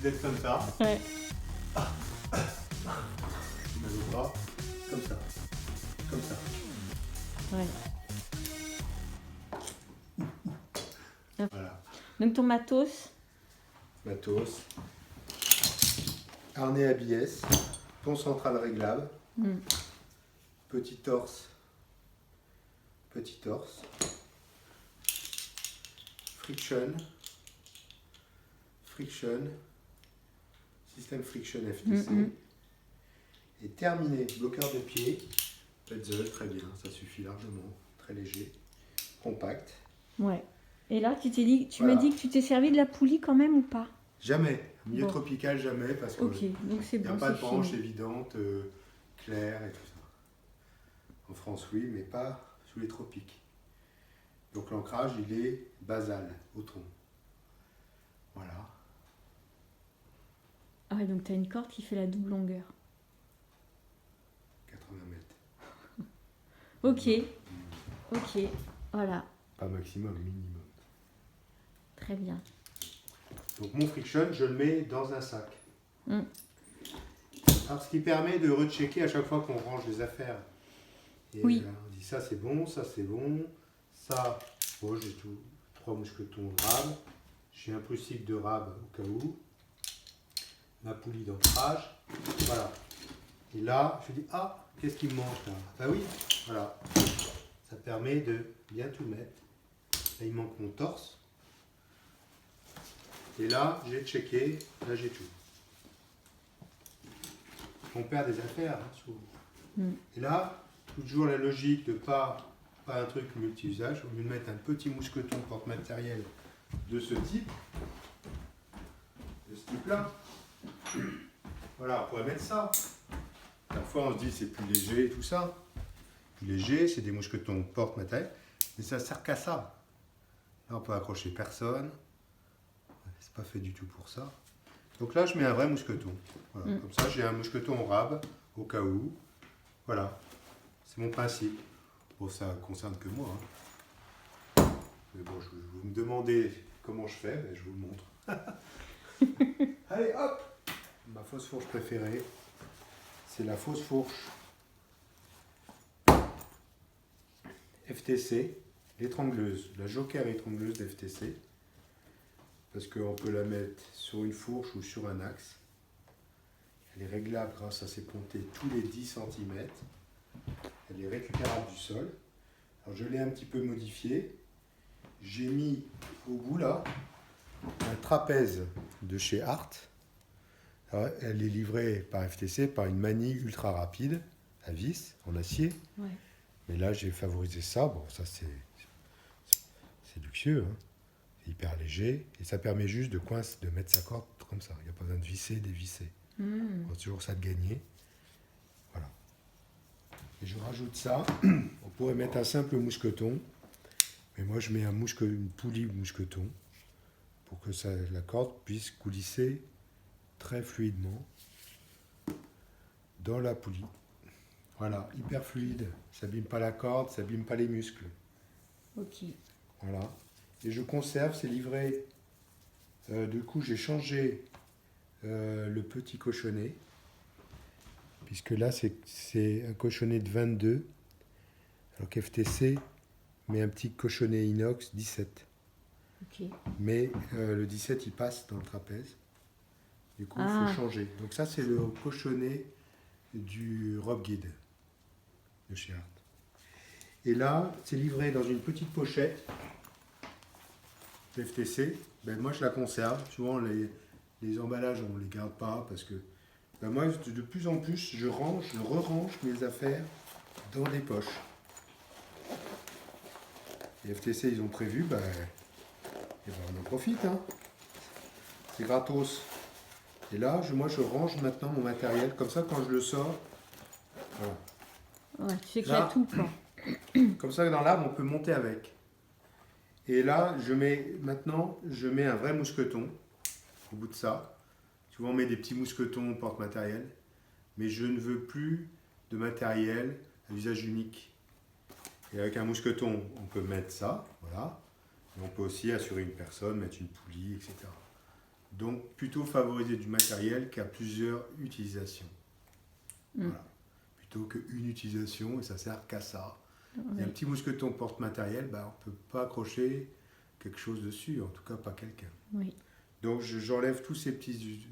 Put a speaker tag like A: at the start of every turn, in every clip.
A: d'être comme ça.
B: Ouais.
A: Je mets le bras comme ça. Comme ça.
B: Ouais.
A: Voilà.
B: Donc ton matos.
A: Matos. Harnais ABS. Pont central réglable. Petit torse. Petit torse. Friction. Friction. Système Friction FTC. Et terminé. Bloqueur de pied. Puzzle, très bien. Ça suffit largement. Très léger. Compact.
B: Ouais. Et là, tu
A: Voilà.
B: m'as dit que tu t'es servi de la poulie quand même ou pas?
A: Jamais. Milieu
B: Bon.
A: tropical, jamais. Parce que
B: Ok, donc c'est
A: il n'y a
B: bon,
A: pas de
B: c'est
A: branche
B: fini.
A: évidente, claire et tout ça. En France, oui, mais pas sous les tropiques. Donc l'ancrage, il est basal, au tronc. Voilà.
B: Ah ouais, donc tu as une corde qui fait la double longueur.
A: 80 mètres.
B: Ok, ok, voilà,
A: Pas maximum, minimum.
B: très bien.
A: Donc mon friction, je le mets dans un sac. Alors ce qui permet de rechecker à chaque fois qu'on range les affaires. Et
B: Oui.
A: on dit ça c'est bon, ça c'est bon, ça, bon j'ai tout, 3 mousquetons de rab, j'ai un prussique de rab au cas où, ma poulie d'ancrage, voilà. Et là, je dis, ah, qu'est-ce qui me manque là? Bah oui, voilà. Ça permet de bien tout mettre. Là, il manque mon torse. Et là, j'ai checké, là j'ai tout. On perd des affaires, hein, souvent. Et là, toujours la logique de pas un truc multi-usage, au lieu de mettre un petit mousqueton porte-matériel de ce type, là, voilà, on pourrait mettre ça. Parfois on se dit c'est plus léger et tout ça. Plus léger, c'est des mousquetons porte-matériel, mais ça sert qu'à ça. Là on peut accrocher personne, c'est pas fait du tout pour ça. Donc là je mets un vrai mousqueton. Voilà. Comme ça j'ai un mousqueton rab au cas où. Voilà, c'est mon principe. Bon, ça concerne que moi. Hein. Mais bon, vous me demandez comment je fais, ben, je vous le montre. Allez, hop! Ma fausse fourche préférée, c'est la fausse fourche FTC, l'étrangleuse, la joker étrangleuse d'FTC. Parce qu'on peut la mettre sur une fourche ou sur un axe. Elle est réglable grâce à ses pontées tous les 10 cm. Elle est récupérable du sol. Alors je l'ai un petit peu modifiée. J'ai mis au bout là un trapèze de chez Art. Alors, elle est livrée par FTC par une manille ultra rapide à vis en acier.
B: Ouais.
A: Mais là j'ai favorisé ça. Bon, ça c'est luxueux. Hein. C'est hyper léger. Et ça permet juste de mettre sa corde comme ça. Il n'y a pas besoin de visser, dévisser. On a toujours ça de gagner. Voilà. Et je rajoute ça. On pourrait mettre un simple mousqueton. Mais moi, je mets une poulie mousqueton pour que la corde puisse coulisser très fluidement dans la poulie. Voilà, hyper fluide. Ça n'abîme pas la corde, ça n'abîme pas les muscles.
B: Ok.
A: Voilà. Et je conserve, c'est livré. Du coup, j'ai changé le petit cochonnet. Puisque là, c'est un cochonnet de 22. Alors qu'FTC met un petit cochonnet inox 17.
B: Ok.
A: Mais le 17, il passe dans le trapèze. Du coup, il faut changer. Donc ça, c'est le cochonnet du Rob Guide de chez Art. Et là, c'est livré dans une petite pochette FTC. Ben, moi, je la conserve. Souvent, les emballages, on ne les garde pas parce que ben, moi, de plus en plus, je re-range mes affaires dans des poches. Les FTC, ils ont prévu, ben, et ben on en profite. Hein. C'est gratos. Et là, moi, je range maintenant mon matériel. Comme ça, quand je le sors, voilà.
B: Ouais, tu sais qu'il y a tout, quoi.
A: Comme ça, dans l'arbre, on peut monter avec. Et là, je mets un vrai mousqueton au bout de ça. Souvent, on met des petits mousquetons porte-matériel. Mais je ne veux plus de matériel à usage unique. Et avec un mousqueton, on peut mettre ça, voilà. Et on peut aussi assurer une personne, mettre une poulie, etc. Donc plutôt favoriser du matériel qui a plusieurs utilisations. Voilà. Plutôt qu'une utilisation et ça sert qu'à ça.
B: Oui.
A: Et un petit mousqueton porte-matériel, on ne peut pas accrocher quelque chose dessus, en tout cas pas quelqu'un.
B: Oui.
A: Donc j'enlève tous ces petits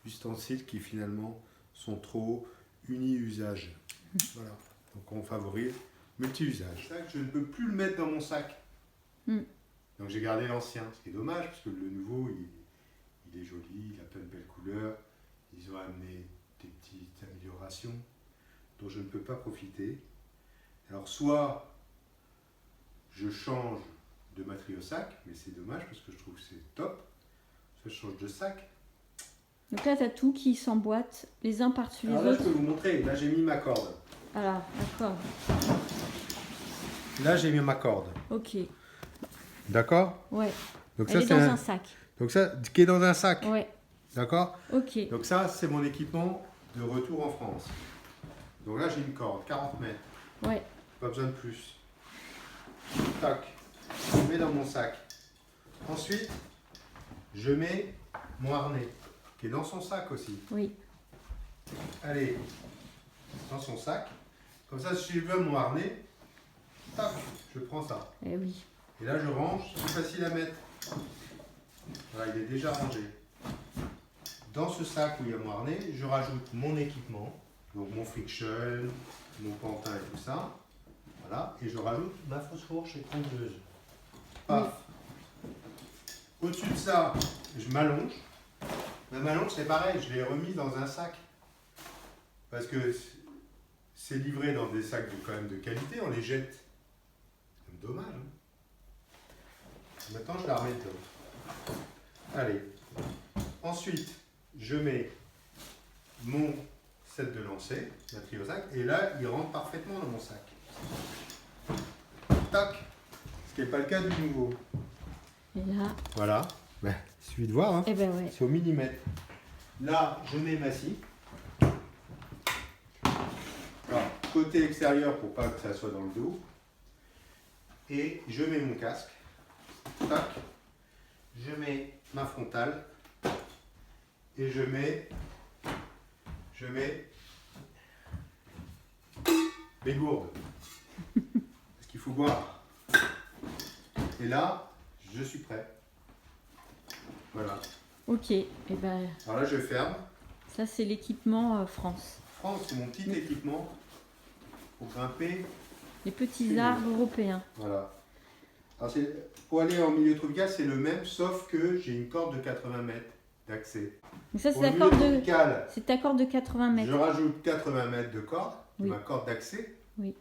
A: ustensiles qui finalement sont trop uni-usage. Voilà. Donc on favorise multi-usage. Ça, je ne peux plus le mettre dans mon sac. Donc j'ai gardé l'ancien, ce qui est dommage parce que le nouveau il est joli, il a plein de belles couleurs. Ils ont amené des petites améliorations dont je ne peux pas profiter. Alors soit je change de matriosac, mais c'est dommage parce que je trouve que c'est top. Soit je change de sac.
B: Donc là, tu as tout qui s'emboîte les uns par-dessus les
A: Alors là,
B: autres.
A: je peux vous montrer. Là, j'ai mis ma corde.
B: Alors, d'accord.
A: Là, j'ai mis ma corde.
B: Ok.
A: D'accord?
B: Ouais.
A: Donc
B: Elle
A: ça,
B: est
A: c'est
B: dans un sac.
A: Donc ça, qui est dans un sac.
B: Ouais.
A: D'accord?
B: Ok.
A: Donc ça, c'est mon équipement de retour en France. Donc là, j'ai une corde, 40 mètres.
B: Ouais.
A: Pas besoin de plus. Tac. Je mets dans mon sac. Ensuite, je mets mon harnais, qui est dans son sac aussi.
B: Oui.
A: Allez, dans son sac. Comme ça, si je veux mon harnais, tac, je prends ça.
B: Eh oui.
A: Et là, je range, c'est facile à mettre. Voilà, il est déjà rangé. Dans ce sac où il y a mon harnais, je rajoute mon équipement, donc mon friction, mon pantin et tout ça. Voilà, et je rajoute ma fausse fourche et tondeuse. Paf. Au-dessus de ça, je m'allonge. Ma m'allonge, c'est pareil, je l'ai remis dans un sac. Parce que c'est livré dans des sacs quand même de qualité, on les jette. C'est dommage. Hein. Maintenant, je la remets dedans. Allez. Ensuite, je mets mon set de lancer, ma triosac, et là, il rentre parfaitement dans mon sac. Tac. Ce qui n'est pas le cas du nouveau.
B: Et là.
A: Voilà. Il suffit de voir. Hein.
B: Eh ben ouais.
A: C'est au millimètre. Là, je mets ma scie. Alors, côté extérieur pour pas que ça soit dans le dos. Et je mets mon casque. Tac. Je mets ma frontale. Et je mets mes gourdes. Parce qu'il faut boire. Et là, je suis prêt. Voilà.
B: Ok. Et ben
A: Alors là, je ferme.
B: ça, c'est l'équipement France.
A: France, c'est mon petit équipement pour grimper.
B: Les petits
A: C'est
B: arbres européens.
A: Voilà. Alors pour aller en milieu tropical, c'est le même, sauf que j'ai une corde de 80 mètres d'accès.
B: Donc ça,
A: Pour
B: c'est
A: le
B: ta
A: milieu
B: corde de.
A: tropical,
B: C'est ta corde de 80 mètres.
A: je rajoute 80 mètres de corde,
B: Oui.
A: ma corde d'accès.
B: Oui.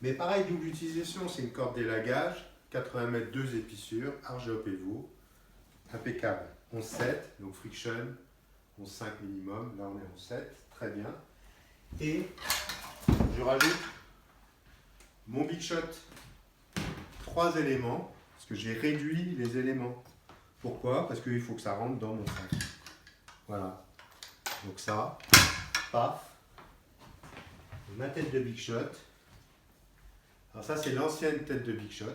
A: Mais pareil, double utilisation, c'est une corde d'élagage, 80 mètres, 2 épissures, argé au pivot, impeccable. 11,7, donc friction, 11,5 minimum, là on est en 7, très bien. Et je rajoute mon big shot, 3 éléments, parce que j'ai réduit les éléments. Pourquoi? Parce qu'il faut que ça rentre dans mon sac. Voilà. Donc ça, paf, ma tête de big shot. Alors ça, c'est l'ancienne tête de big shot,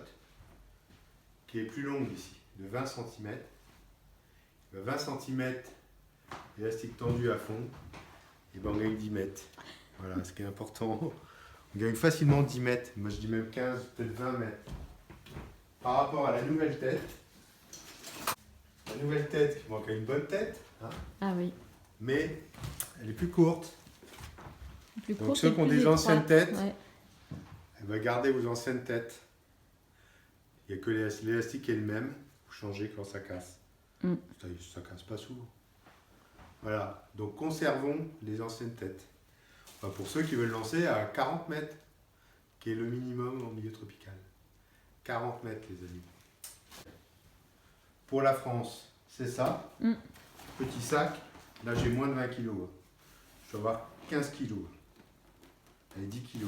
A: qui est plus longue ici, de 20 cm. 20 cm, élastique tendu à fond, et ben on gagne 10 mètres. Voilà, ce qui est important. On gagne facilement 10 mètres. Moi, je dis même 15, peut-être 20 mètres. Par rapport à la nouvelle tête, qui manque à une bonne tête, hein,
B: Ah oui.
A: mais elle est plus courte.
B: Plus
A: Donc
B: courte
A: ceux
B: et
A: qui ont
B: plus
A: des
B: étroite.
A: anciennes têtes,
B: Ouais.
A: gardez vos anciennes têtes. Il n'y a que l'élastique qui est le même. Vous changez quand ça casse. Ça casse pas souvent. Voilà, donc conservons les anciennes têtes. Enfin, pour ceux qui veulent lancer à 40 mètres, qui est le minimum en milieu tropical. 40 mètres, les amis. Pour la France, c'est ça. Petit sac. Là, j'ai moins de 20 kg. Je dois avoir 15 kg. Allez, 10 kg.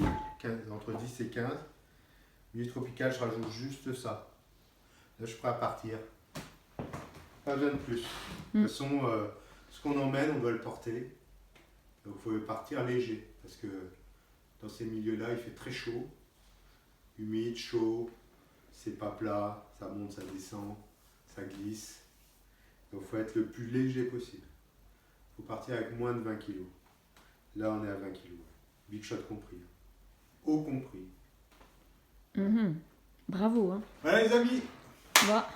A: Entre 10 et 15. Milieu tropical, je rajoute juste ça. Là, je suis prêt à partir. Pas besoin de plus. De toute façon, ce qu'on emmène, on doit le porter. Donc il faut partir léger. Parce que dans ces milieux-là, il fait très chaud. Humide, chaud. C'est pas plat. Ça monte, ça descend. Ça glisse. Donc il faut être le plus léger possible. Il faut partir avec moins de 20 kg. Là, on est à 20 kg. Big shot compris. Haut compris.
B: Bravo. Hein.
A: Voilà les amis.
B: Bah.